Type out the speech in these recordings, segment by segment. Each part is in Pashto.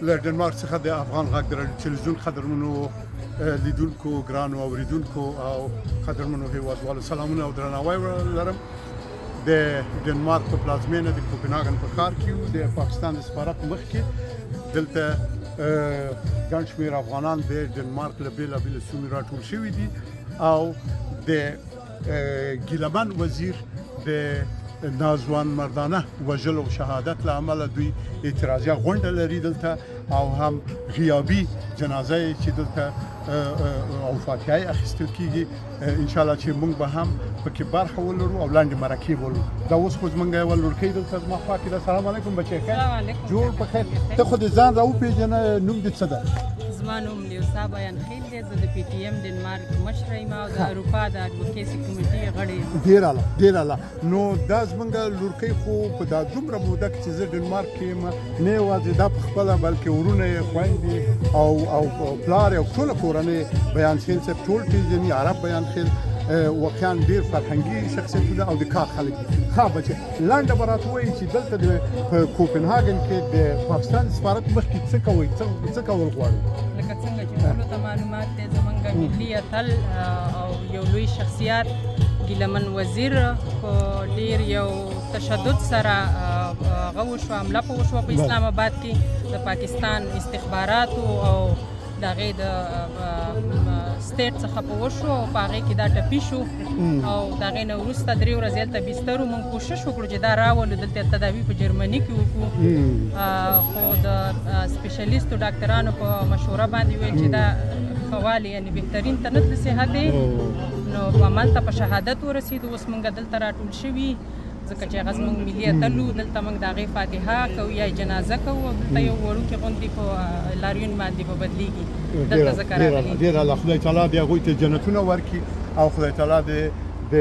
له ډنمارک څخه د افغان غږ د تلویزیون قدرمنو لیدونکو ګرانو اوریدونکو او قدرمنو هیوادوالو سلامونه او درناوی لرم. د ډنمارک په پلازمینه د کوپنهاګن په ښار کې د پاکستان د سفارت مخ کې دلته ګڼ شمېر افغانان د ډنمارک له بېلابېلو سیمو راټول شوي دي او د ګیلمن وزیر د ناځوان مردانه وژلو شهادت له امله دوی اعتراضیه غونډه لري دلته او هم غیابي جنازه چې دلته او فاتحه اخیستل کیږي. ان شاء الله چې موږ به هم پکې برخه ولرو او لاندې مرکې ولرو. دا اوس خو زمونږ یوه لړکۍ دلته زما خوا کې ده. سلام علیکم بچی ښه جوړ په خیر. ته خو د ځان راوپېژنه نوم دې څه ده؟ زما نوم لیوسا بیانخیل دی. زه د پی ټي ایم ډنمارک مشره یم او د اروپا د اډوکیسي کمیټې غړی یم. ډېر اعلی ډېر اعلی. نو دا زمونږ لړکۍ خو په دا دومره موده کې چې زه ډنمارک کې یم نه یوازې دا په خپله بلکې ورونه یې خویندې او پلار یې او ټوله کورنۍ بیانخیل صاحب ټول پېژني. عرب بیانخیل واقعا ډېر فرهنګي شخصیتونه او د کار خلک دي. ښه بچې لنډه به راته ووایي چې دلته په کوپنهاګن کې د پاکستان سفارت مخکې څه کوئ څه کول غواړئ؟ لکه څنګه چې ټولو ته معلومات دی زموږ ملي اتل او یو لوی شخصیت ګیلمن وزیر په ډېر یو تشدد سره هغه وشوه حمله په وشوه په اسلام آباد کې د پاکستان استخباراتو او د هغې د سټیټ څخه په وشو او په هغې کې دا ټپي شو او د هغې نه وروسته 3 ورځې هلته بستر وو. موږ کوشش وکړو چې دا راولو دلته تداوي په جرمني کې وکړو خو د سپیشلیستو ډاکټرانو په مشوره باندې ویل چې دا ښه والی یعنې بهترین ته نه د صحت دی نو همالته په شهادت ورسېدو. اوس موږ دلته راټول شوي ځکه چې هغه زموږ ملي اتل وو. دلته موږ د هغې فاتحه کوو یا جنازه کوو او دلته یو وړوکې غوندې په لاریون باندې به بدلېږي. دلته ځکه راغلي ډېر اعلی. خدای تعالی دې هغوی ته جنتونه ورکړي او خدای تعالی دې د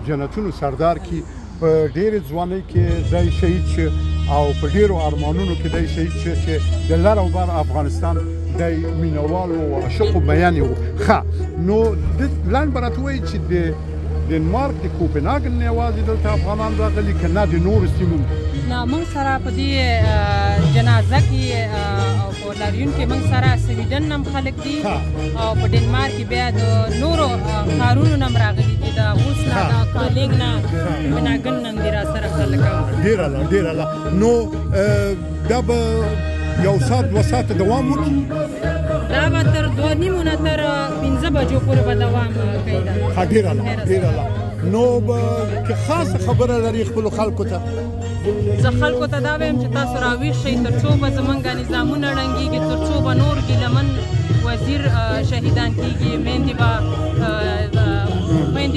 جنتونو سردار کړي. په ډېرې ځوانۍ کې دی شهید شو او په ډېرو ارمانونو کې دی شهید شو چې د لر او بر افغانستان دی مینوال و او عاشق و مین و. ښه نو لنډ به راته ووایي چې د ډنمارک د کوپنهاګن نه یوازې دلته افغانان راغلي که نه د نورو سیمو؟ نه موږ سره په دې جنازه کې او په لاریون کې موږ سره سویډن هم خلک دي او په ډنمارک کې بیا د نورو ښارونو نه هم راغلي دي. د اوس نه د کالینګ نه کوپنهاګن نه دي راسره خلک. ډېر اعلی ډېر اعلی. نو دا به یو ساعت 2 ساعته دوام وکړي؟ دا به تر 2:30 نه تر 5 بجو پورې به دوام کوي. ډېر اعلی ډېر اعلی. نو به که خاصه خبره لري خپلو خلکو ته؟ زه خلکو ته دا وایم چې تاسو راویښ شئ تر څو به زموږ نظامونه ړنګېږي تر څو به نور ګیلمن وزیر شهیدان کېږي میندې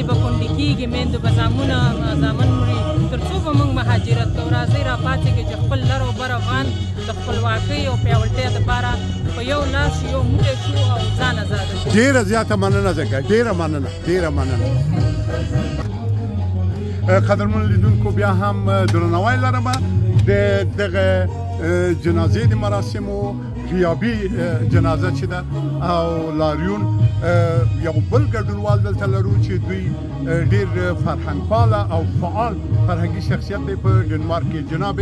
به کونډې کېږي میندو به زامن مري تر څو به موږ مهاجرت کوو. راځئ راپاڅېږئ چې خپل لر او بر افغان د خپلواکۍ او پیاوړتیا دپاره په یو لاس یو موټی شو او ځان ازاده شو. ډېره زیاته مننه ځکه ډېره مننه ډېره مننه. قدرمنو لیدونکو بیا هم درناوی لرم د دغه جنازې د مراسمو غیابي جنازه چې ده او لاریون یو بل ګډونوال دلته لرو چې دوی ډېر فرهنګپاله او فعال فرهنګي شخصیت دی په ډنمارک کې. جناب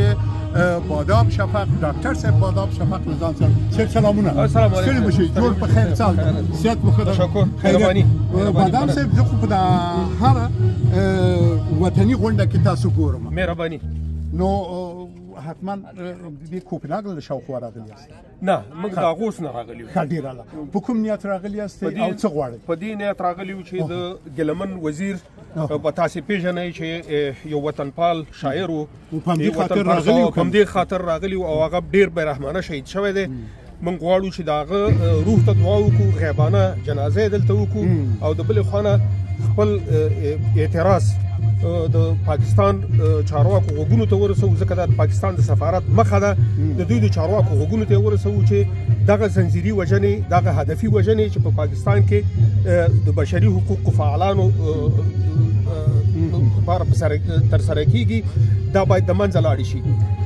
بادام شفق ډاکټر صاحب بادام شفق له ځان سره صاحب سلامونه. السلام علیکم. ستړي مشئ جوړ په خیر سال صحت مو ښه ده؟ تشکر مهرباني. بادام صاحب زه خو په دا هره وطني غونډه کې تاسو ګورم. مهرباني. نو حتما د کوپنهاګن له شاوخوا راغلي یاست؟ نه موږ د هغو اوس نه راغلي یو. ښه ډېر اعلی. په کوم نیت راغلي یاست او څه غواړئ؟ په دې نیت راغلي یو چې د ګیلمن وزیر به تاسې پېژنئ چې یو وطنپال شاعر و په همدې خاطر راغلي او هغه ډېر بېرحمانه شهید شوی دی. موږ غواړو چې د هغه روح ته دعا وکړو غیبانه جنازه یې دلته وکړو او د بلې خوا نه خپل اعتراض د پاکستان چارواکو غوږونو ته ورسوو ځکه دا د پاکستان د سفارت مخه ده. د دوی د چارواکو غوږونو ته یې ورسوو چې دغه زنځیري وژنې دغه هدفي وژنې چې په پاکستان کې د بشري حقوقو فعالانو لپاره ترسره کیږي دا باید د منځه لاړې شي.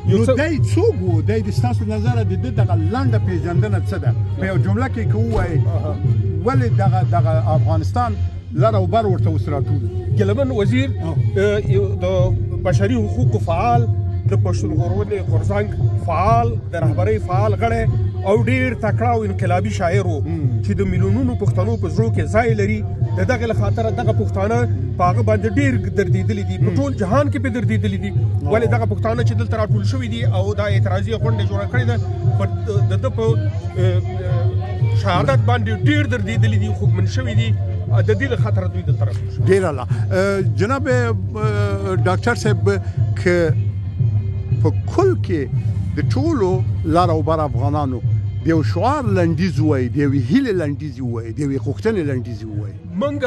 نو دی څوک و؟ دی د ستاسو نظره د ده دغه لنډه پېژندنه څه ده؟ په یو جمله کې که ووایئ ولې دغه افغانستان لر او بر ورته اوس راټول؟ ګیلمن وزیر د بشري حقوقو فعال د پښتون ژغورنې غورځنګ فعال د رهبرۍ فعال غړی او ډېر تکړه او انقلابي شاعر و چې د میلیونونو پښتنو په زړه کې ځای لري. د دغه له خاطره دغه پښتانه په هغه باندې ډېر دردېدلي دي، په ټول جهان کې پرې دردېدلي دي. ولې دغه پښتانه چې دلته راټول شوي دي او دا اعتراضي غونډه جوړه کړې ده د ده په شهادت باندې ډېر دردېدلي دي، خوږمن شوي دي. د دې له خاطره دوی دلته راټول شوي. ډېر اعلی. جناب ډاکټر صاحب، که په کل کې د ټولو لر او بر افغانانو د یو شعار لنډیز ووایي، د یوې هیلې لنډیز ووایي، د یوې غوښتنې لنډیز ووایي. موږ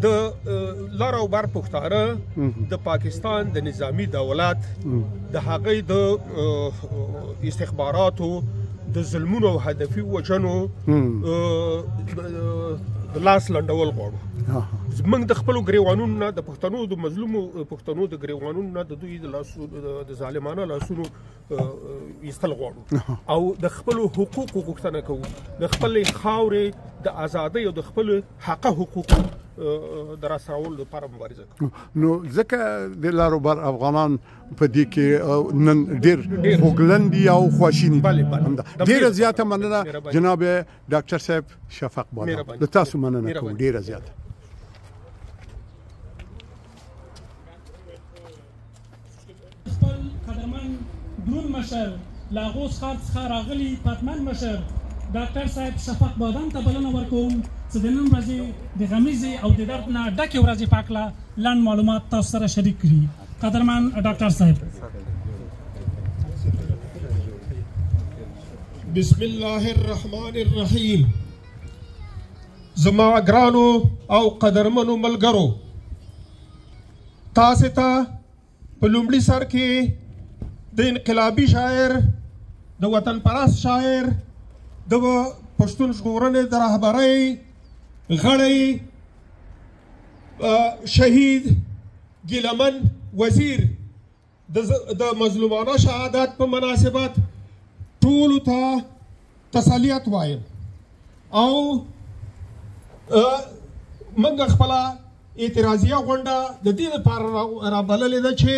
د لر او بر پښتانه د پاکستان د نظامی دولت د هغې د استخباراتو د ظلمونو او هدفي وژنو د لاس لنډول غواړو. موږ د خپلو ګریوانونو نه، د پښتنو د مظلومو پښتنو د ګریوانونو نه د دوی د ظالمانه لاسونو ایستل غواړو او د خپلو حقوقو غوښتنه کوو، د خپلې خاورې د ازادۍ او د خپلو حقه حقوقو د راساولو لپاره مبارزه کوو. نو ځکه د لر او بر افغانان په دې کې نن ډېر خوږلن دي او خواشیني دي. ډېره زیاته مننه جناب ډاکټر صاحب شفق بادام، د تاسو مننه کوم ډېره زیاته. خپل قدرمن درون مشر لاغوس ښار څخه راغلي پتمن مشر ډاکټر صاحب شفق بادام ته بلنه ورکوم چې د نن ورځې د غمیزې او د درد نه ډکې ورځې په هکله لنډ معلومات تاسو سره شریک کړي. قدرمن ډاکټر صاحب. بسم الله الرحمن الرحیم. زما ګرانو او قدرمنو ملګرو، تاسو ته په لومړي سر کې د انقلابي شاعر، د وطن پرست شاعر، د پښتون ژغورنې د رهبرۍ غړی شهید ګیلمن وزیر د مظلومانه شهادت په مناسبت ټولو ته تسلیت وایم او موږ خپله اعتراضیه غونډه د دې لپاره رابللې ده چې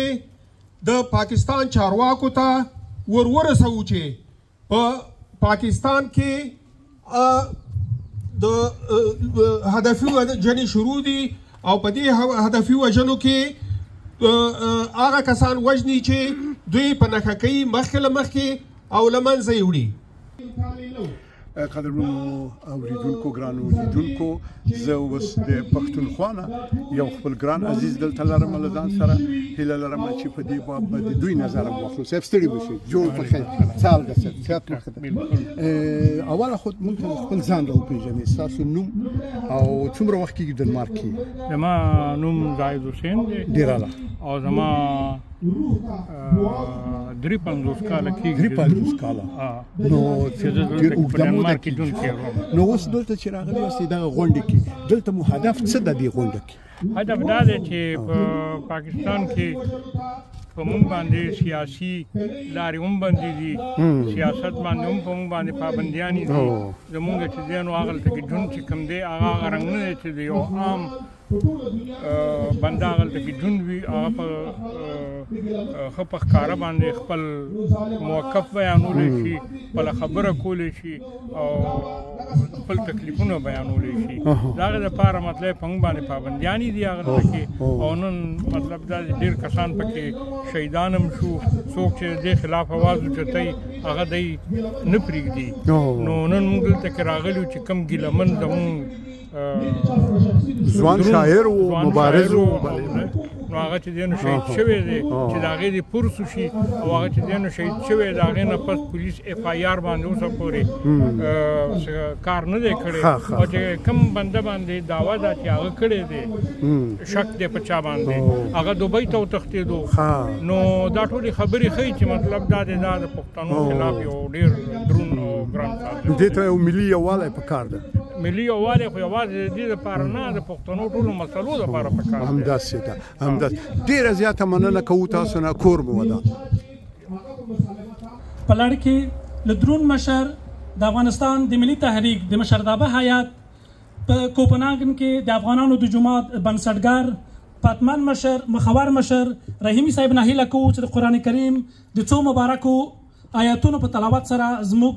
د پاکستان چارواکو ته ورسوو چې په پاکستان کې د هدفي وژنې شروع دي او په دې هدفي وژنو کې هغه کسان وژني چې دوی په نښه کوي مخکې له مخکې او له منځه یې وړي. قدرمنو اوریدونکو، ګرانو لیدونکو، زه اوس د پښتونخوا نه یو خپل ګران عزیز دلته لرم له ځان سره. هیله لرم چې په دې باب به د دوی نظر هم واخلو. صاحب ستړي بشئ، جوړ په خیر، سهار صاحب صحت مو ښه ده. اوله خو موږ خپل ځان راوپېژنئ، ستاسو نوم او څومره وخت کېږي ډنمارک کې؟ زما نوم زاهد حسین دی. ډېر اعلی. او زما 53 کاله کېږي. 53 کاله. نو چې زه دلته په ډنمارک کې ژوند کوم. نو اوس دلته چې راغلي یاستئ دغه غونډې کې، دلته مو هدف څه ده دې غونډه کې؟ هدف دا دی چې په پاکستان کې په موږ باندې سیاسي لارې هم بندې دي، سیاست باندې هم په موږ باندې پابندیانې دي. زموږ چې دی نو هغلته کې ژوند چې کوم دی هغه رنګ نه دی چې د یو عام بنده هغلته کې ژوند وي، هغه په ښه په ښکاره باندې خپل موقف بیانولی شي، خپله خبره کولی شي او خپل تکلیفونه بیانولی شي. د هغې دپاره مطلب په موږ باندې پابندیانې دي هغلته کې. او نن مطلب دا ډېر کسان پکې شهیدان هم شو. څوک چې دې خلاف اواز اوچتوي هغه دی نه پرېږدي. نو نن موږ دلته کې راغلي یو چې کوم ګیلمن زموږ ځوان شاعر و، مبارز و، نو هغه چې دی نو شهید شوی دی چې د هغې دې پرس وشي او هغه چې دی نو شهید شوی د هغې نه پس پولیس اف آی آر باندې اوسه پورې کار نه دی کړی. او چې کوم بنده باندې دعوه ده چې هغه کړی دی، شک دی په چا باندې، هغه دوبۍ ته وتښتېدو. نو دا ټولې خبرې ښیي چې مطلب دا دی دا د پښتنو خلاف یو ډېر دروند او ګران کار دی. دې ته یو ملي یووالی پکار ده. ملي یووالی خو یوازې د دې لپاره نه، د پښتنو ټولو مسلو لپاره پکار دی. همداسې ده، همداسې. ډېره زیاته مننه کوو تاسو نه. کور مو ودان. په لړ کې له درون مشر د افغانستان د ملي تحریک د مشرتابه هیات په کوپنهاګن کې د افغانانو د جماعت بنسټګر پاتمن مشر مخور مشر رحیمي صاحب نه هیله کوو چې د قرآن کریم د څو مبارکو آیاتونو په تلاوت سره زموږ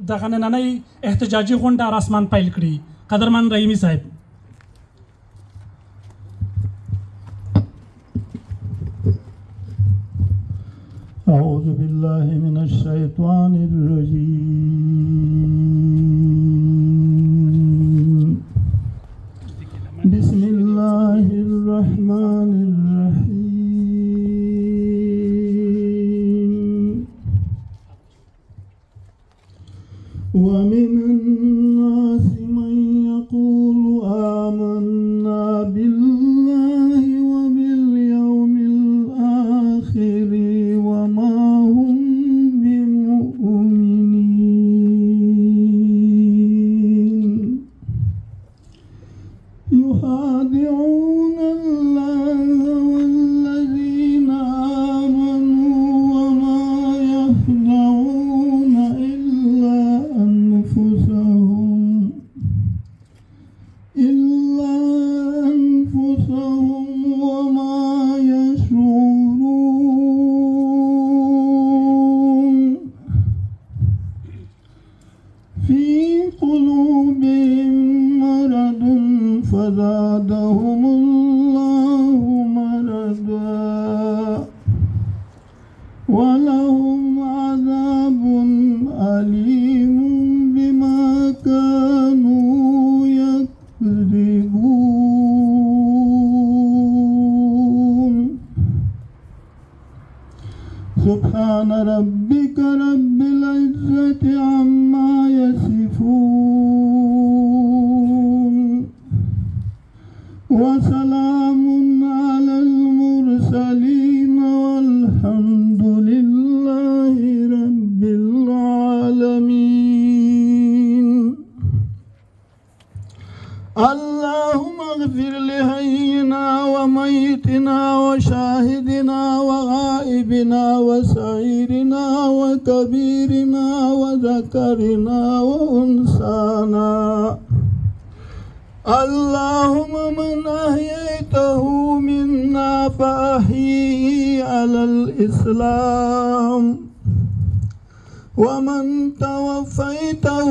دغه نننۍ احتجاجي غونډه رسما پیل کړي. قدرمن رحیمي صاحب. أعوذ بالله من الشيطان الرجيم. بسم الله الرحمن الرحيم. ومن الناس من يقول آمنا بالله وباليوم الآخر وما هم بمؤمنين يخادعون الله والذين آمنوا وما يخدعون إلا أنفسهم وما يشعرون. في قلوبهم مرض فزادهم الله مرضا ولهم عذاب أليم بما كانوا يكذبون. سبحان ربك رب العزة عما يصفون وسلام على المرسلين والحمد لله رب العالمين. اللهم اغفر لحينا وميتنا وشاهدنا وغائبنا وصغيرنا وكبيرنا وذكرنا وأنثانا. اللهم من أحييته منا فأحييه على الإسلام ومن توفيته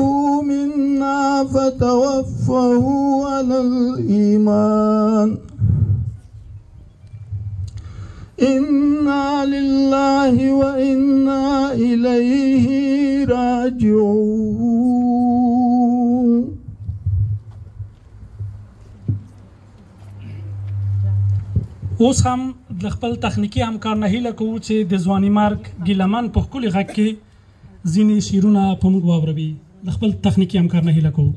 منا فتوفه على الإيمان. إنا لله وإنا إليه راجعون. اوس هم د خپل تخنیکي همکار نه هیله کوو چې د ځواني مارګ ګیلمن په ښکلي غږ کې ځینې شعرونه په موږ واوروي. د خپل تخنیکي همکار نه هیله کوو.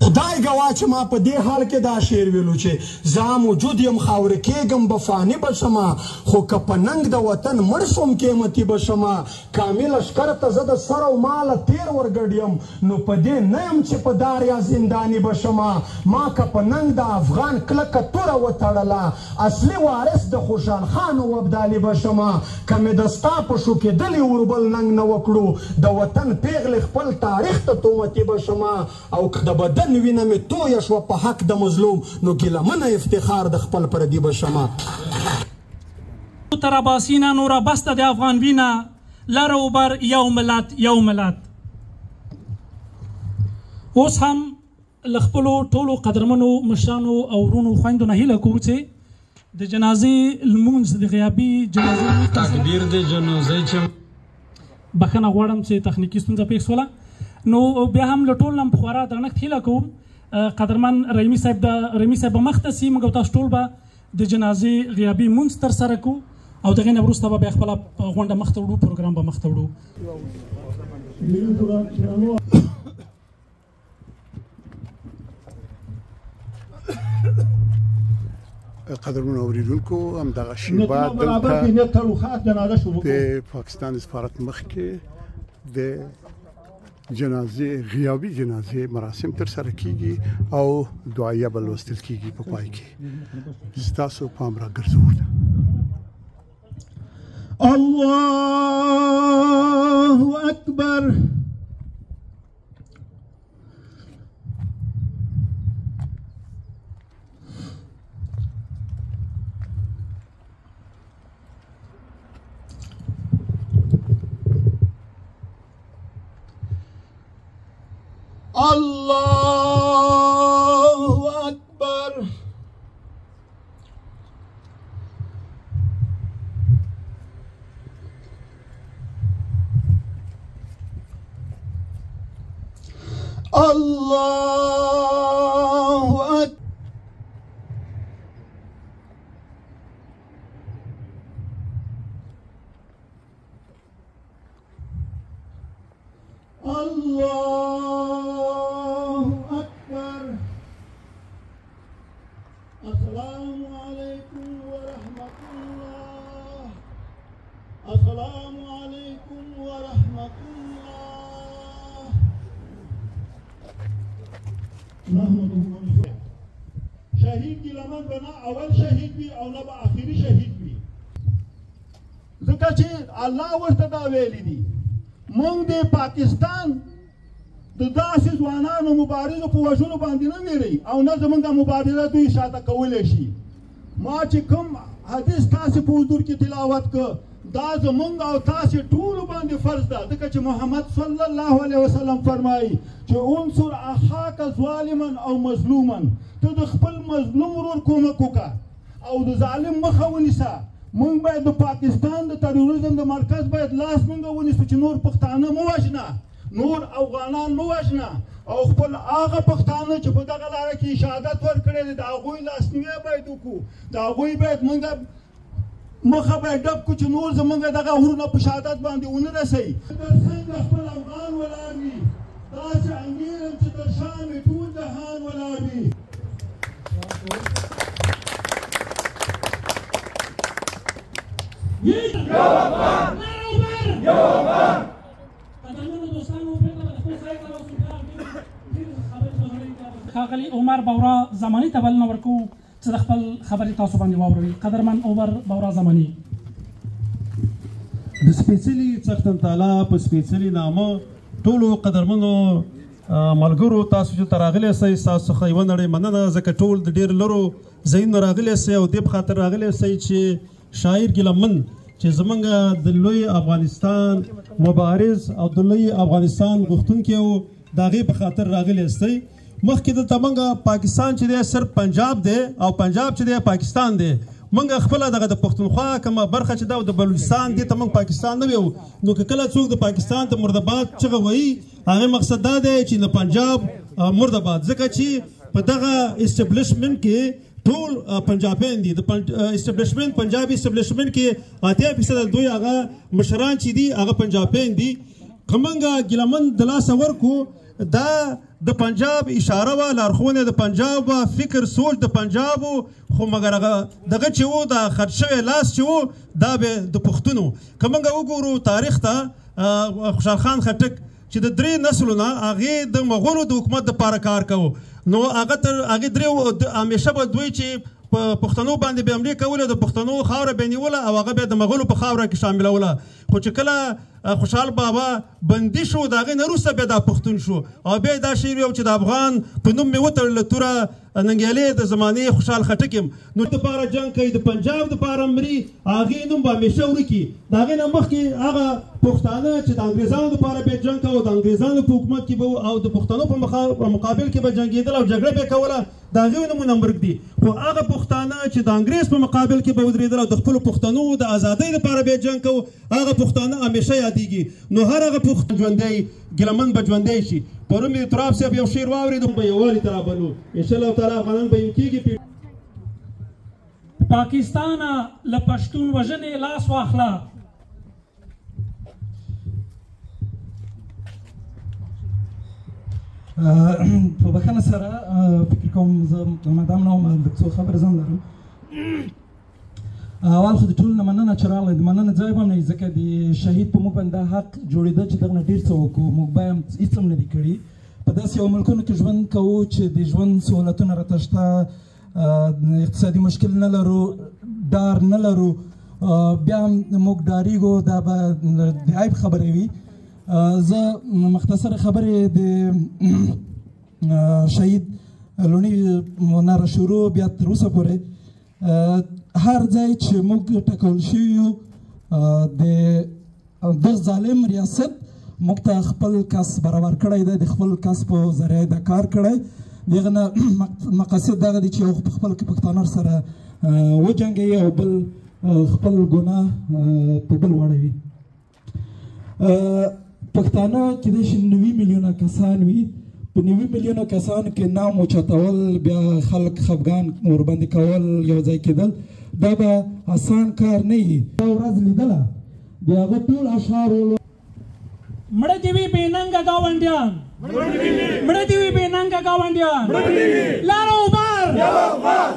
خدای ګواه چې ما په دې حال کې دا شعر ویلو چې زه موجود یم خاورې کېږم به فاني به شمه خو که په ننګ د وطن مړ شوم قیمتي به شمه کامل لښکر ته زه د سر او ماله تیر ورګډ یم نو په دې نه یم چې په دار یا زنداني به شمه ما که په ننګ د افغان کلکه توره وتړله اصلي وارث د خوشحال خان او ابدالي به شمه که مې د ستا په شوکېدلي اوربل ننګ نه وکړو د وطن پیغلې خپل تاریخ ته تهمتي به شمه او که د بدن وینه مې تویه شوه په حق د مظلوم نو ګیلمنه افتخار د خپل پردي به شمه. تر باسینه نوره بسته د افغان وینه لر او بر یو ملت یو ملت. اوس هم له خپلو ټولو قدرمنو مشرانو او ورونو خویندو نه هیله کوو چې د جنازې لمونځ د غیابي جنازې تکبیر د جنازې چې بخښنه غواړم چې تخنیکي ستونزه پېښ شوله. نو بیا هم له ټول نه په خورا درنښت هیله کوم قدرمن رحیمي صاحب به مخته سي موږ تاسو ټول به د جنازې غیابي مونځ ترسره کوو او د هغې نه وروسته به بیا خپله غونډه مخته وړو پروګرام به مخته وړو. قدرمن اوریدونکو همدغه شیبه دلته د پاکستان سفارت مخکې د جنازې غیابي جنازې مراسم ترسره کیږي او دعایه به لوستل کیږي په پای کې. ستاسو پام راګرځول. الله اکبر. الله أكبر الله أكبر الله أكبر السلام عليكم ورحمة الله السلام عليكم ورحمة الله نحمده ونستعينه شهيد ګیلمن بنا اول شهید وي او نه به آخري شهید وي ځکه چې الله ورته دا ویلي دي موږ د پاکستان د داسې ځوانانو مبارزو په وژلو باندې نه ویری او نه زموږ مبارزه دوی شاته کولی شي ما چې کوم حدیث تاسې په حضور کې تلاوت کړ دا زموږ او تاسې ټولو باندې فرض ده ځکه چې محمد صلی الله علیه وسلم فرمایي چې انصر اخاک ظالما او مظلوما ته د خپل مظلوم ورور کومک وکړه او د ظالم مخه ونیسه موږ باید د پاکستان د تروریزم د مرکز باید لاس موږ ونیسو چې نور پښتانه مه وژنه نور افغانان مه وژنه او خپل هغه پښتانه چې په دغه لاره کې شهادت ورکړی دی د هغوی لاسنیوی باید وکړو د هغوی باید موږ مخه باید ډب کړو چې نور زموږ دغه ورونه په شهادت باندې ونه رسوي څنګه خپل افغان ولاړ وي داسې انګیر یم چې تر شا مې ټول جهان ولاړ وي ښاغلي عمر بورا زماني ته بلنه ورکوو چې د خپل خبرې تاسو باندې واوروي قدرمن عمر بورا زماني د سپېڅلي څښتن تعالی په سپېڅلي نامه ټولو قدرمنو ملګرو تاسو چې ته راغلی سئ ستاسو څخه یوه نړۍ مننه ځکه ټول د ډېر لرو ځایونو راغلی سئ او دې په خاطر راغلی سئ چې شاعر ګیلمن چې زمونږ د لوی افغانستان مبارز او د لوی افغانستان غوښتونکی و د هغې په خاطر راغلی سئ مخکې دلته موږ پاکستان چې دی صرف پنجاب دی او پنجاب چې دی پاکستان دی موږ خپله دغه د پښتونخوا کومه برخه چې ده او د بلوچستان دې ته موږ پاکستان نه ویو نو که کله څوک د پاکستان ته مردباد چغه وایي هغې مقصد دا دی چې د پنجاب مردباد ځکه چې په دغه اسټبلیشمنټ کې ټول پنجابیان دي د اسټبلیشمنټ پنجابي اسټبلیشمنټ کې 80% دوی هغه مشران چې دي هغه پنجابیان دي که موږ ګیلمن د لاسه ورکو دا د پنجاب اشاره وه لارښوونه د پنجاب وه فکر سوچ د پنجاب و خو مګر هغه دغه چې و د خرڅ شوی لاس چې و دا به د پښتون و که موږ وګورو تاریخ ته خوشحال خان خټک چې د درې نسلو نه هغې د مغولو د حکومت دپاره کار کوو نو هغې درې همیشه به دوی چې په پښتنو باندې به حملې کولې د پښتنو خاوره به یې نیوله او هغه به د مغولو په خاوره کې شاملوله خو چې کله خوشحال بابا بندي شو د هغې نه وروسته بیا دا پښتون شو او بیا دا شعر ویو چې د افغان په نوم مې وتړله توره ننګیالې د زمانې خوشحال خټک یم نو دپاره جنګ کوي د پنجاب دپاره مري هغې نوم به همیشه ورکي د هغې نه مخکې هغه پښتانه چې د انګریزانو دپاره به جنګ کوو د انګریزانو په حکومت کې به او د پښتنو په مقابل کې به جنګېدل او جګړه به یې کوله د هغې نومونه مرګ دي خو هغه پښتانه چې د انګریز په مقابل کې به ودرېدل او د خپلو پښتنو د ازادۍ دپاره به یې جنګ کوو هغه پښتانه همیشه یادېږي نو هر هغه پښتون ژوندی ګیلمن به ژوندی شي پرون مې تراب صاحب یو شعر واورېدو به یووالي ته رابلو انشاءالله تعالی افغانان به یو کېږي پاکستانه له پښتون وژنې لاس واخله په بخښنه سره فکر کوم زه د مدام نه وم لږ څو خبرې زه هم لرم اول خو د ټولو نه مننه چې راغلی د مننه ځای به هم نه وي ځکه د شهید په موږ باندې دا حق جوړېده چې دغه نه ډېر څه وکړو موږ به هم هېڅ هم نه دي کړي په داسې یو ملکونو کې ژوند کوو چې د ژوند سهولتونه راته شته اقتصادي مشکل نه لرو ډار نه لرو بیا هم موږ ډارېږو دا به د عیب خبرې وي زه مختصره خبرې د شهید لوني نه را شروع بیا تر اوسه پورې هر ځای چې موږ ټاکل شوي یو د ظالم ریاست موږ ته خپل کس برابر کړی دی، د خپل کس په ذریعه دا کار کړی. د هغه نه مقاصد دغه دی چې یو خپل پښتانه سره وجنګوي او بل خپل ګناه په بل واړوي. پښتانه کېدای شي 90 میلیونه کسان وي. په 90 میلیونه کسانو کې نام اوچتول، بیا خلک خفګان ورباندې کول، یو ځای کېدل، دا به اسان کار نه وي. دا ورځ لیدله د هغه ټول اشعارو مړه دې وي بې ننګه ګاونډیان، مړه دې وي بې ننګه ګاونډیان، لاره وبار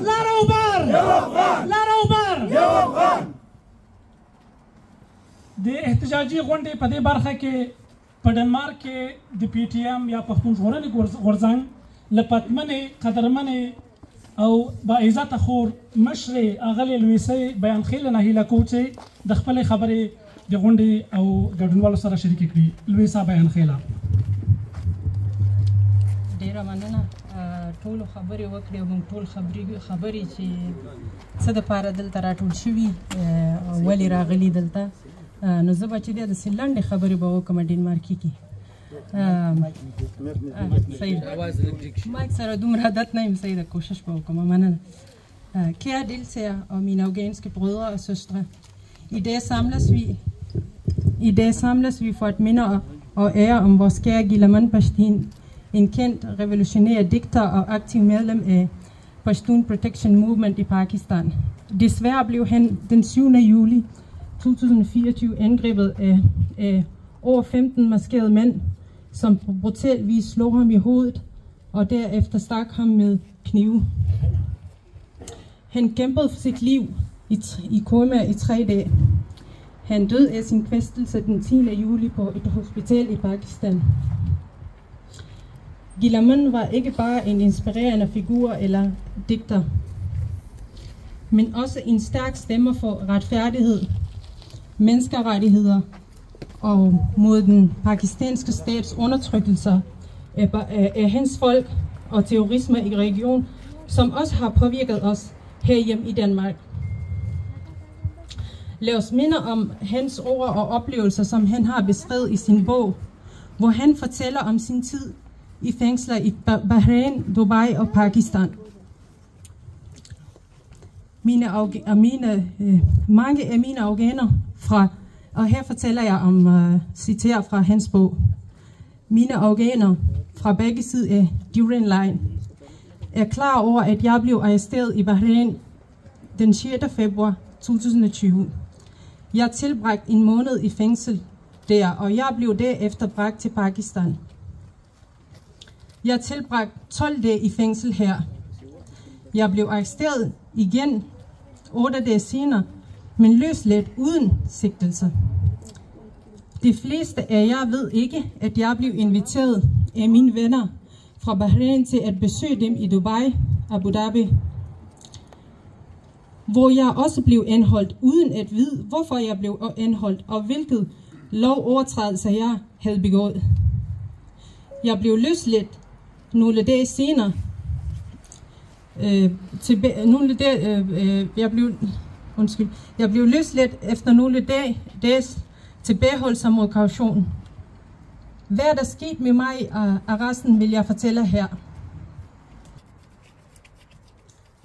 لاره وبار لاره وبار. د احتجاجي غونډې په دې برخه کې په ډنمارک کې د پی ټي ایم یا پښتون ژغورنې غورځنګ له پتمنې قدرمنې او با عزته خور مشرې اغلې لویسۍ بیان خیل نه هیله کوو چې د خپلې خبرې د غونډې او ګډونوالو سره شریکې کړي. لویسا بیان خیله. ډیره مننه. ټولو خبرې وکړې او موږ ټول خبرې چې څه دپاره دلته راټول شوي ولې راغلي دلته، نو زه به چې د داسې لنډې خبرې به وکړم ډنمارکي کې. مایک سره دومره عادت نه یم، صحیح ده، کوشش به وکړم. مننه. Kære deltagere og mine afghanske brødre og søstre, i dag samles vi for at minde og ære om vores kære Gilaman Pashtun, en kendt revolutionær digter og aktiv medlem af Pashtun Protection Movement i Pakistan. Desværre blev han den 7. juli 2024 angrebet af over 15 maskerede mænd, som på brutal vis slog ham i hovedet og derefter stak ham med knive. Han kæmpede for sit liv i koma i 3 dage. Han døde af sin kvæstelse den 10. juli på et hospital i Pakistan. Gilaman var ikke bare en inspirerende figur eller digter, men også en stærk stemme for retfærdighed, menneskerettigheder og mod den pakistanske stats undertrykkelser af hans folk og terrorisme i regionen, som også har påvirket os herhjemme i Danmark. Lad os minde om hans ord og oplevelser, som han har beskrevet i sin bog, hvor han fortæller om sin tid i fængsler i Bahrain, Dubai og Pakistan. Mange af mine afghaner og her fortæller jeg om citerer fra hans bog. Mine afghaner fra begge sider af Duran Line er klar over, at jeg blev arresteret i Bahrain den 6. februar 2020. Jeg tilbragte en måned i fængsel der, og jeg blev derefter bragt til Pakistan. Jeg tilbragte 12 dage i fængsel her. Jeg blev arresteret igen 8 dage senere, men løsladt uden sigtelse. De fleste af jer ved ikke, at jeg blev inviteret af mine venner fra Bahrain til at besøge dem i Dubai, Abu Dhabi, hvor jeg også blev anholdt uden at vide, hvorfor jeg blev anholdt og hvilket lovovertrædelser jeg havde begået. Jeg blev løsladt nogle dage senere. Jeg blev løsladt efter nogle dages tilbageholdelse mod kaution. Hvad der skete med mig i arresten, vil jeg fortælle her.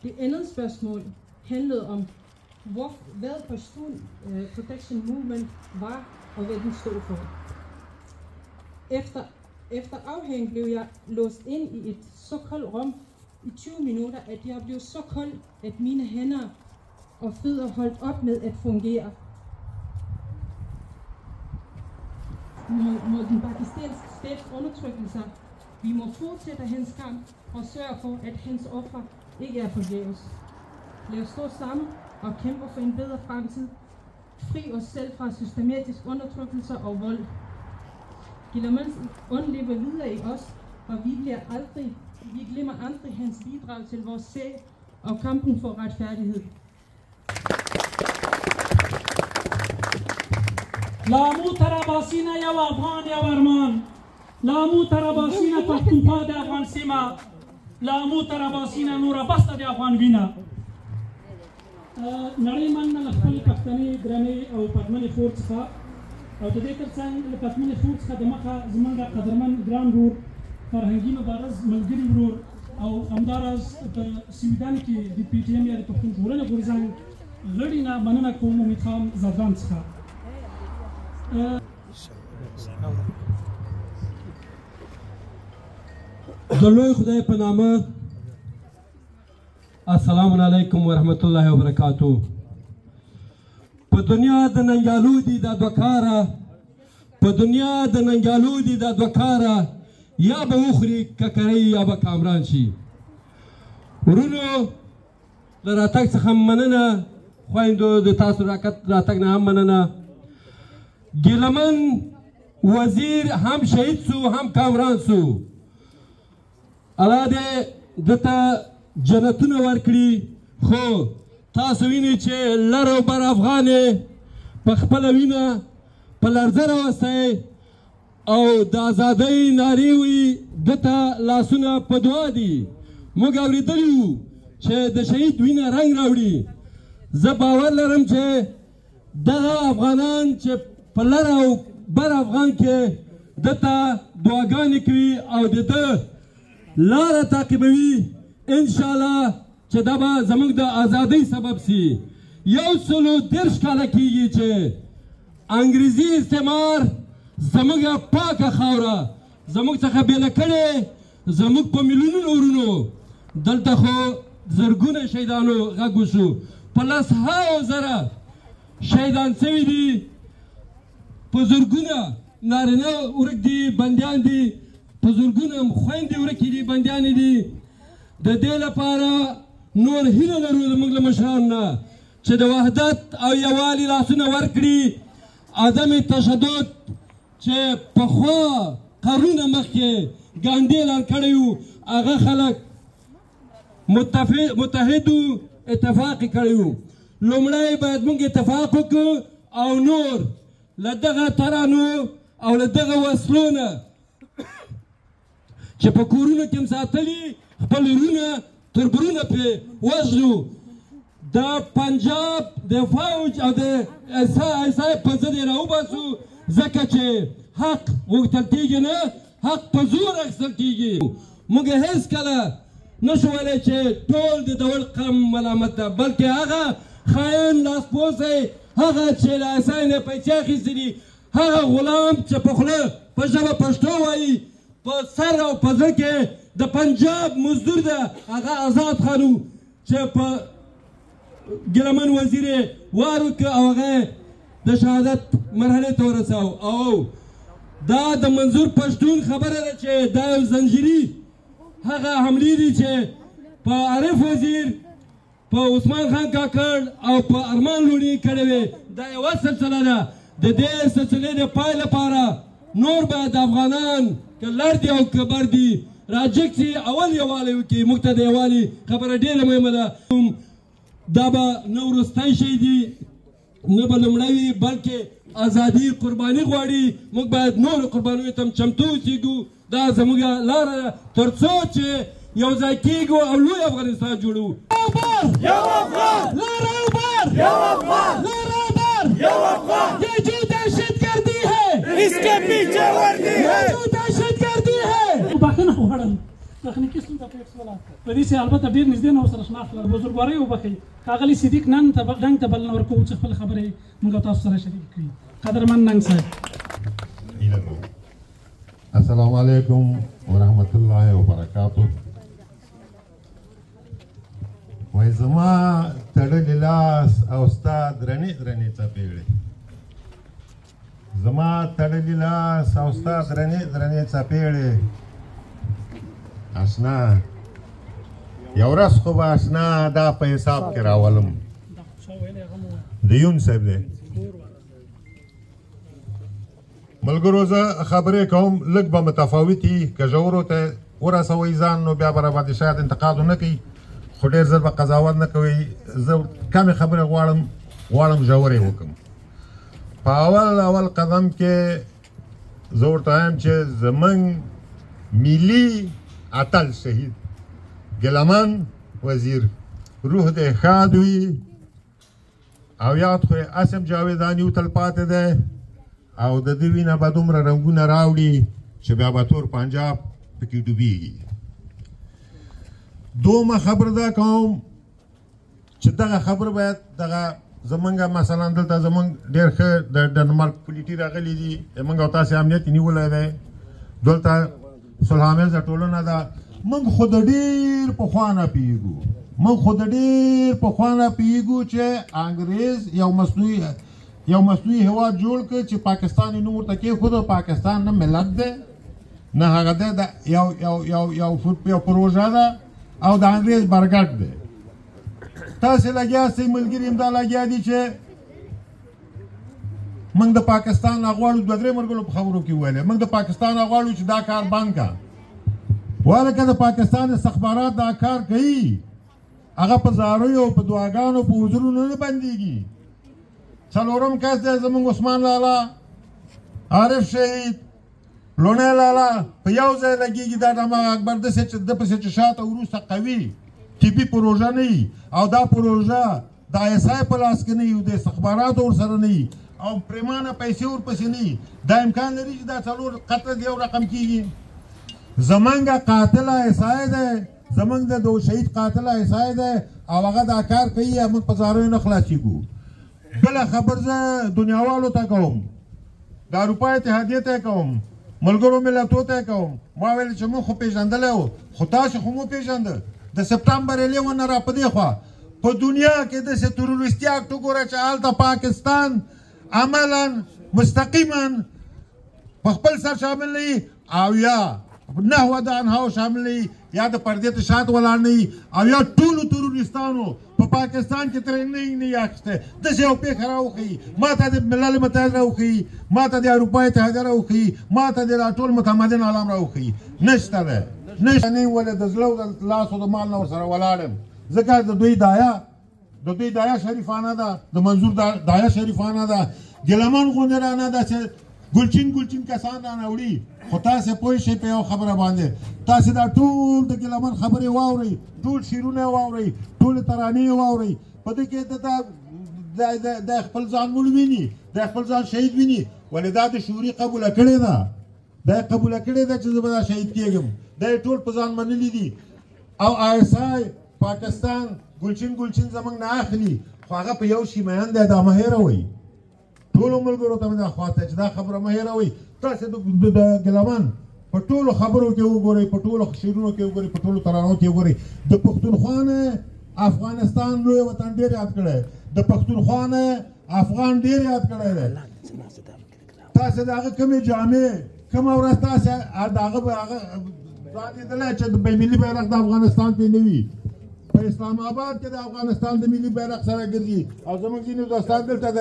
Det andet spørgsmål handlede om, hvad Pashtun Protection Movement var og hvad den stod for. Efter afhæng blev jeg låst ind i et så koldt rum i 20 minutter, at jeg blev så kold, at mine hænder og fødder holdt op med at fungere. Mod den pakistanske stats undertrykkelser, vi må fortsætte hans kamp og sørge for, at hans ofre ikke er forgæves. Lad os stå sammen og kæmpe for en bedre fremtid. Fri os selv fra systematisk undertrykkelse og vold. Gilamans ånd lever videre i os, og vi glemmer aldrig hans bidrag til vores sag og kampen for retfærdighed. لامو تراباسینا یا افغان یا ورمان، لامو تراباسینا پختونخوا د افغان سیمه، لامو تراباسینا نور بسته د افغان وینه. نړۍ مننه له خپل پښتني ګرانې او پدمنې خور څخه او د دې ترڅنګ له پتمنې خور څخه د مخه زموږ قدرمن ګران ورور فرهنګي مبارز ملګري ورور او همداراز په سویډن کې د پی ټي ایم یا د پښتون ژغورنې غورځنګ غړي نه مننه کوم امید خان زردان څخه. د لوی خدای په نامه السلام علیکم ورحمت الله وبرکاتو. په دنیا د ننګالو دي دا دوه کاره، په دنیا د ننګالو دي دا دوه کاره، یا به وخوري ککرۍ یا به کامران شي. ورونو له راتګ څخه مننه، خویندو د تاسو راتګ نه هم مننه. ګیلمن وزیر هم شهید سو هم کامران سو. الله دې دته جنتونه ورکړي، خو تاسو وینئ چې لر او بر افغان یې په خپله وینه په لرزه راوستی او د ازادۍ نارې وي دته لاسونه په دعا دي. موږ اورېدلي وو چې د شهید وینه رنګ راوړي. زه باور لرم چې دغه افغانان چې په لر او بر افغان کې دته دعاګانې کوي او د ده لاره تعقیبوي، انشاءالله چې دا به زموږ د ازادۍ سبب سي. 130 کاله کېږي چې انګریزي استعمار زموږ پاکه خاوره زموږ څخه بېله کړې. زموږ په میلیونونو ورونو دلته خو زرګونه شهیدانو غږ وشو، په 100,000 شهیدان سوي دي، په زرګونه نارینه ورک دي، بندیان دي، په زرګونه خویندې ورکې دي، بندیانې دي. د دې لپاره نور هیله لرو زموږ له مشرانو نه چې د وحدت او یووالي لاسونه ورکړي. عدم تشدد چې پخوا قرونه مخکې ګاندي اعلان کړی وو، هغه خلک متحد و اتفاق کړی وو. لومړی باید موږ اتفاق وکړو او نور له دغه ترانو او له دغه وسلو نه چې په کورونو کې هم ساتلي خپل ورونه تربرونه پرې وژنو. د پنجاب د فوج او د ایسای په ضد یې راوباسو، ځکه چې حق غوښتل کېږي نه، حق په زور اخیستل کېږي. موږ هېڅکله نشو ویلی چې ټول د دول قوم ملامت ده، بلکې هغه خاین لاسپوڅی، هغه چې له ایسای نه پیسې اخیستې دي، هغه غلام چې په خوله په ژبه پښتو وایي، په سر او په زړه کې د پنجاب مزدور ده، هغه آزاد خان و چې په ګیلمن وزیر یې وار وکړه او هغه د شهادت مرحلې ته ورساو. او دا د منظور پښتون خبره ده چې دا یو زنجیري هغه حملې دي چې په عارف وزیر، په عثمان خان کاکړ او په ارمان لوڼي کړې وې. دا یوه سلسله ده. د دې سلسلې د پای لپاره نور باید افغانان که لر دي او که بر دي راجګ سي، اول یووالی وکړي. موږ ته د یووالي خبره ډېره مهمه ده. دا به نه وروستی شی دي نه به لومړی وي، بلکې ازادي قرباني غواړي. موږ باید نورو قربانیو ته هم چمتو اوسېږو. دا زموږ لاره ده تر څو چې یو ځای کېږو او لوی افغانستان جوړوو. یو افغان لر او بر، یو افغان لر او بر، یو افغان یہ جو دہشت گردی ہے اس کے پیچھے وردی ہے، جو دہشت گردی ہے. بخښنه غواړم تخنیکي ستونزه پېښ شوله، په دې چې البته ډېر نږدې نه ورسره شناخت لرم. بزرګوارۍ وبښئ. ښاغلي صدیق ننګ ته بلنه ورکوو چې خپلې خبرې موږ او تاسو سره شریک کړي. قدرمن ننګ صاحب. السلام علیکم ورحمت الله وبرکاتو. وای زما تړلی لاس او ستا درنې درنې څپېړې، زما تړلی لاس او ستا درنې درنې څپېړې. اشنا یو ورځ خو به اشنا دا په حساب کې راولم. د یون صاحب دی ملګرو، زه خبرې کوم لږ به متفاوتي که ژورو ته ورسوئ ځان، نو بیا به راباندې شاید انتقاد ونه کوي، خو ډېر زر به قضاوت نه کوئ. زه کمې خبرې غواړم ژورې وکړم. په اول قدم کې زه ورته وایم چې زموږ ملي اتل شهید ګیلمن وزیر روح دې ښاد وي او یاد خو یې اسم جاویداني تل پاتې دی. او د دې وینه به دومره رنګونه راوړي چې بیا به تور پنجاب پکې ډوبېږي. دومره خبره دا کوم چې دغه خبره باید دغه زمونږ مثلا دلته زمونږ ډېر ښه د ډنمارک پولیټي راغلي دي، زمونږ او تاسې امنیت نیولی دی، دلته صلحامیزه ټولنه ده. موږ خو د ډېر پخوا نه پوهېږو، موږ خو د ډېر پخوا نه پوهېږو چې انګریز یو مصنوعي هېواد جوړ کړ چې پاکستان یې نوم ورته کېښود. پاکستان نه ملت دی نه هغه دی، د یو پروژه ده او د انګریز برګډ دی. تاسې لګیا سئ ملګري همدا لګیا دي چې موږ د پاکستان نه غواړو، دوه درې ملګرو په خبرو کې وویل، موږ د پاکستان نه غواړو چې دا کار بند کړه. ولکه د پاکستان استخبارات دا کار کوي، هغه په زاریو په دعاګانو په حضورونو نه بندېږي. څلورم کس دی زموږ عثمان لالا، عارف شهید، لونی لالا په یو ځای لګېږي. دا ډمه اکبر داسې چې ده پسې چې شاته وروسته قوي طبي پروژه نه وي او دا پروژه د ISI په لاس کې نه وي، د استخباراتو ورسره نه وي او پرېمانه پیسې ورپسې نه وي، دا امکان لري چې دا څلور قتل یو رقم کېږي. زمونږ قاتل ISI دی، زمونږ د شهید قاتل ISI دی او هغه دا کار کوي، موږ په زاریو نه خلاصېږو. بله خبر زه دنیاوالو ته کوم، د اروپا اتحادیې ته کوم، ملګرو ملتونو ته کوم. ما ویل چې موږ خو پېژندلی وو، خو تاسې خو مو پېژنده. د سپټمبر 11 نه را په دې خوا په دنیا کې داسې تروریستي اکټ وګوره چې هلته پاکستان عملا مستقیما په خپل سر شامل نه وي او یا نحوه د انحاو شامل نه وي، یا د پردې ته شاته ولاړ نه وي او یا ټولو تروریستانو په پاکستان کې ټریننګ نه وي اخیستی. داسې یو پېښه راوښیي، ما ته د ملل متحد راوښیي، ما ته د اروپا اتحادیه راوښیي، ما ته د دا ټول متمدن عالم راوښیي. نشته دی، نشته. نه ولې د زړه او د لاس او د مال نه ورسره ولاړ یم، ځکه د دوی دایه شریفانه ده، د منظور دایه شریفانه ده. ګیلمن غوندې رانه ده چې ګلچین کسان رانه وړي. خو تاسې پوه شئ په یو خبره باندې، تاسې دا ټول د ګیلمن خبرې واورئ، ټول شعرونه واورئ، ټولې ترانې واورئ. په دې کې د خپل ځان مړ ویني، د خپل ځان شهید ویني. ولې دا د شعوري قبوله کړې ده، دا یې قبوله کړې ده چې زه به دا شهید کېږم. دا یې ټول په ځان منلي دي. او ISI پاکستان ګلچین زموږ نه اخلي، خو هغه په یو شي مین دی، دا مه هېروئ. ټولو ملګرو ته مې دا خواته چې دا خبره مه هېروئ. تاسې د ګیلمن په ټولو خبرو کې وګورئ، په ټولو شعرونو کې وګورئ، په ټولو ترانو کې وګورئ. د پښتونخوا نه افغانستان لوی وطن ډېر یاد کړی، د پښتونخوا نه افغان ډېر یاد کړی دی. تاسې د هغه کومې جامې کومه ورځ تاسې د هغه ځان لیدلی چې د ملي بیرغ د افغانستان پرې نه وي. په اسلام آباد کې د افغانستان د ملي بیرغ سره ګرځي او زموږ ځینې دوستان دلته د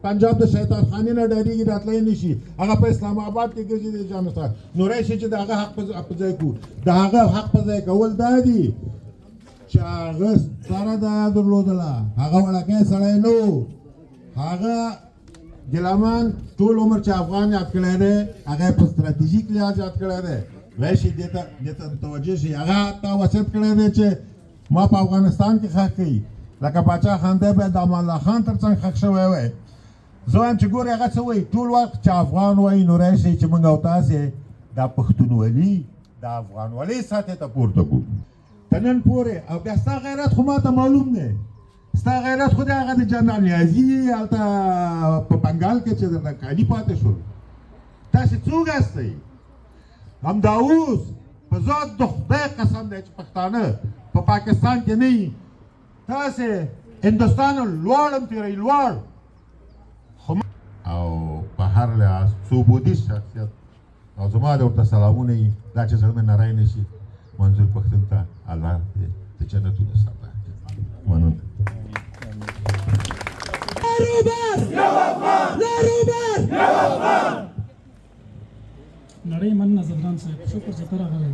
پنجاب د شیطان خانې نه ډارېږي، راتلی نه شي، هغه په اسلام آباد کې ګرځي د جامې سره. نو راشي چې د هغه حق په ځای کړو. د هغه حق په ځای کول دا دي چې هغه سره دا درلودله، هغه وړکی سړی نه و. هغه ګیلمن ټول عمر چې افغان یاد کړی دی، هغه په ستراتیژیک لحاظ یاد کړی دی. راشي دې ته متوجه شي. هغه تا وصیت کړی دی چې ما په افغانستان کې ښخ کړي، لکه پاچا خانده باید د امان الله خان تر څنګ ښخ شوی وی. زه وایم چې ګورې هغه څه وایي، ټول وخت چې افغان وایي نو راشئ چې موږ او تاسې دا پښتونولي د افغانولۍ سطحې ته پورته کړو. تر نن پورې. او بیا ستا غیرت خو ماته معلوم دی، ستا غیرت خو د هغه د جنرال نیازي هلته په بنګال کې چې درته کالي پاتې شول. تاسې څوک هستئ؟ همدا اوس په ذات د خدای قسم دی چې پښتانه په پاکستان کې نه وي. تاسې هندوستان لوړ هم تېروئ، لوړ. او په هر لحاظ څوبودیز شخصیت او زما د ورته سلامونه وي، دا چې زړه مې نری نه شي. منظور پښتون ته الله د جنتونو سردار کړي. مننه. نړۍ مننه زندان صاحب، شکر چې ته راغلی.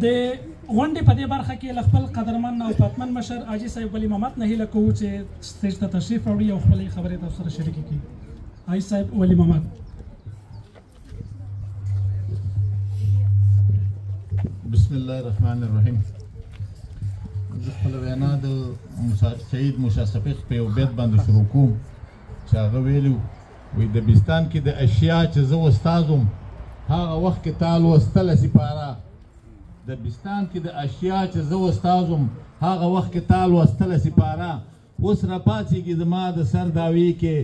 د غونډې په دې برخه کې له خپل قدرمن او پتمن مشر حاجي صاحب ولی محمد نه هیله کوو چې سټیج ته تشریف راوړي او خپلې خبرې تاسو سره شریکې کړي. حاجي صاحب ولی محمد. بسم الله الرحمن الرحیم. خپله وینا د شهید موسی شفیق په یو بیت باندې شروع کوم چې هغه ویلي وایي دبستان کې د اشیا چې زه استاد وم هغه وخت کې تا لوستله سپاره دبستان کې د اشیا چې زه استاد وم هغه وخت کې تا لوستله سپاره اوس راپاڅېږي زما د سر داوی کې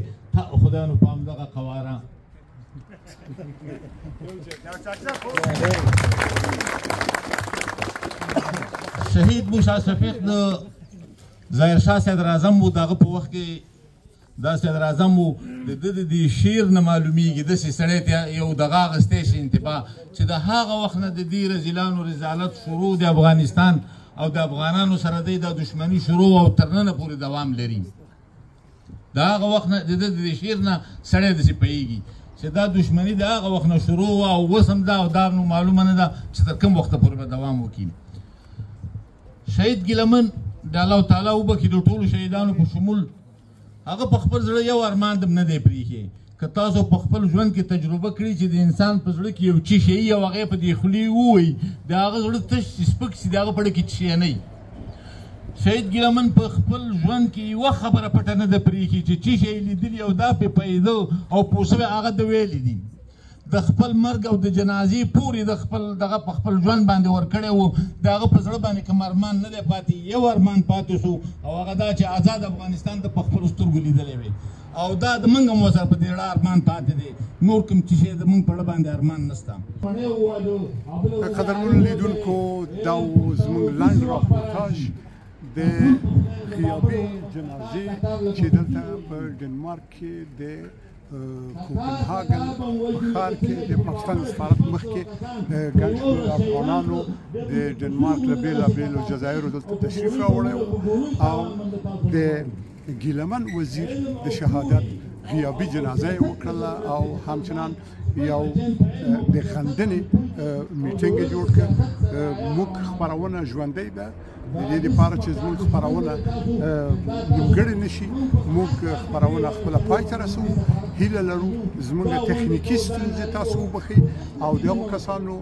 خدای نو په همدغه قواره شهید موسی شفیق د ظاهرشاه صدراعظم و د هغه په وخت کې دا صدراعظم و د ده د دې شعر نه معلومیږي داسې سړی ته یو دغه اخیستی شي انتباه چې د هغه وخت نه د دې رذیلانو رضالت شروع د افغانستان او د افغانانو سره دی دا دشمني شروع او تر ننه پورې دوام لري د هغه وخت نه د ده د دې شعر نه سړی داسې پوهېږي چې دا دشمني د هغه وخت نه شروع وه او اوس هم دا او دا نو معلومه نه ده چې تر کوم وخته پورې به دوام وکړي شهید ګیلمن د الله تعالی وبخښي د ټولو شهیدانو په شمول هغه په خپل زړه یو ارمان دم نه دی پرېښی که تاسو په خپل ژوند کې تجربه کړي چې د انسان په زړه کې یو څه شي او هغه په دې خولې ووایي د هغه زړه تش سپک شي د هغه په زړه کې څه نه وي شهید ګیلمن په خپل ژوند کې یوه خبره پټه نه ده پرېښې چې څه شی لیدلي او دا پې پیدا او پوه شوی هغه د ویلي دي د خپل مرګ او د جنازې پورې د خپل دغه په خپل ژوند باندې ورکړی و د هغه په زړه باندې کوم ارمان نه دی پاتې یو ارمان پاتې شو او هغه دا چې آزاد افغانستان ته په خپلو سترګو لیدلی وي او دا د موږ هم ورسره په دې زړه ارمان پاتې دی نور کوم څه شی زموږ په زړه باندې ارمان نشته قدرمنو لیدونکو دا زموږ لنډ راپورتاژ د غیابي جنازې چې دلته په ډنمارک کې د کوپنهاګن په ښار کې د پاکستان سفارت مخکې ګڼ شمېر افغانانو د ډنمارک له بېلابېلو جزایرو دلته تشریف راوړی او د ګیلمن وزیر د شهادت غیابي جنازه یې وکړله او همچنان یو د خندنې میټینګ یې جوړ کړ موږ خپرونه ژوندۍ ده د دې لپاره چې زموږ خپرونه نیمګړې نه شي موږ خپرونه خپله پای ته رسوو هیله لرو زموږ تخنیکي ستونزې تاسو وبخئ او د هغو کسانو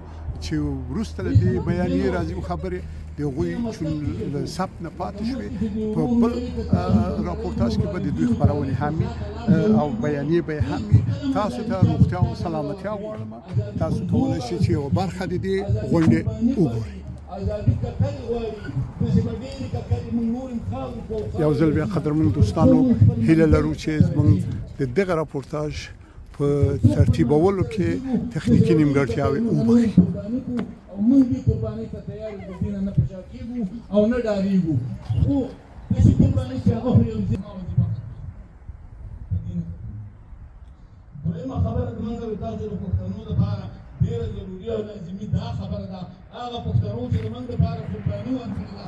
چې وروسته له دې بیانیې راځي خبرې د هغوی چون له ثبت نه پاتې شوې په بل راپورتاژ کې به د دوی خپرونې هم وي او بیانیې به یې هم وي تاسو ته روغتیا او سلامتیا غواړم تاسو کولی شئ چې یوه برخه د دې غونډې وګورئ یو ځل بیا قدرمنو دوستانو هیله لرو چې زموږ د دغه راپورتاژ په ترتیبولو کې تخنیکي نیمګړتیاوې وبخښي موږ دې قربانۍ ته تیار یو د دې نه په شا کېږو او نه ډارېږو خو داسې قربانۍ چې هغه خو یو ذمه وظیفه دویمه خبره زموږ د تاسو د پښتنو دپاره ډېره ضروري او لازمي دا خبره ده هغه پښتنو چې زموږ دپاره قرباني ورکړې ده